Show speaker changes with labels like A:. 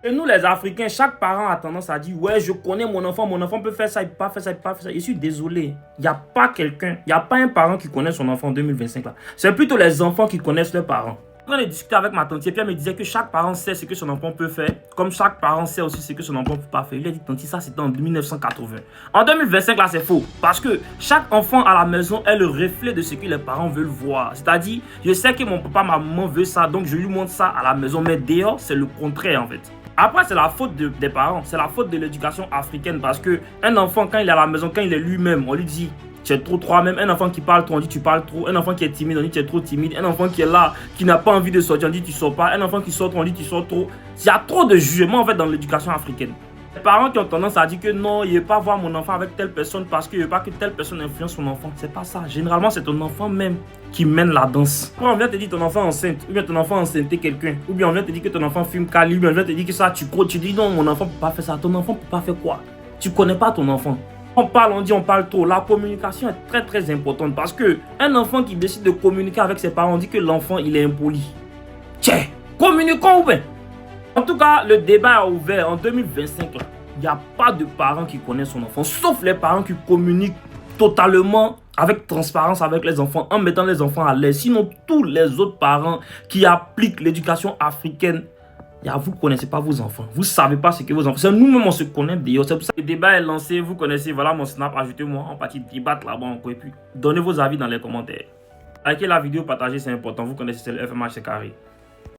A: Et nous, les Africains, chaque parent a tendance à dire, ouais, je connais mon enfant peut faire ça, il peut pas faire ça, il peut pas faire ça. Je suis désolé, il n'y a pas quelqu'un, il n'y a pas un parent qui connaît son enfant en 2025 là. C'est plutôt les enfants qui connaissent leurs parents. Quand on a discuté avec ma tante, Pierre me disait que chaque parent sait ce que son enfant peut faire, comme chaque parent sait aussi ce que son enfant ne peut pas faire. Il a dit, tante, ça c'était en 1980. En 2025, là, c'est faux. Parce que chaque enfant à la maison est le reflet de ce que les parents veulent voir. C'est-à-dire, je sais que mon papa, ma maman veut ça, donc je lui montre ça à la maison. Mais dehors, c'est le contraire, en fait. Après, c'est la faute des parents, c'est la faute de l'éducation africaine parce qu'un enfant, quand il est à la maison, quand il est lui-même, on lui dit tu es trop toi-même. Un enfant qui parle trop, on dit tu parles trop. Un enfant qui est timide, on dit tu es trop timide. Un enfant qui est là, qui n'a pas envie de sortir, on dit tu sors pas. Un enfant qui sort trop, on dit tu sors trop. Il y a trop de jugement en fait dans l'éducation africaine. Les parents qui ont tendance à dire que non, il ne veut pas voir mon enfant avec telle personne parce qu'il ne veut pas que telle personne influence son enfant. C'est pas ça. Généralement, c'est ton enfant même qui mène la danse. Après, on vient te dire ton enfant enceinte, ou bien ton enfant enceinté quelqu'un, ou bien on vient te dire que ton enfant fume cali, ou bien on vient te dire que ça, tu crois, tu dis non, mon enfant ne peut pas faire ça. Ton enfant ne peut pas faire quoi? Tu ne connais pas ton enfant. On parle, on dit, on parle trop. La communication est très très importante parce que un enfant qui décide de communiquer avec ses parents, on dit que l'enfant il est impoli. Tiens, communiquons ou bien? En tout cas, le débat est ouvert en 2025. Il n'y a pas de parents qui connaissent son enfant, sauf les parents qui communiquent totalement avec transparence avec les enfants, en mettant les enfants à l'aise. Sinon, tous les autres parents qui appliquent l'éducation africaine, vous ne connaissez pas vos enfants. Vous ne savez pas ce que vos enfants... C'est nous-mêmes, on se connaît d'ailleurs. C'est pour ça que le débat est lancé. Vous connaissez, voilà mon snap. Ajoutez-moi en partie débattre là-bas encore. Et puis, donnez vos avis dans les commentaires. Likez la vidéo, partagez, c'est important. Vous connaissez, c'est le FMH, c'est carré.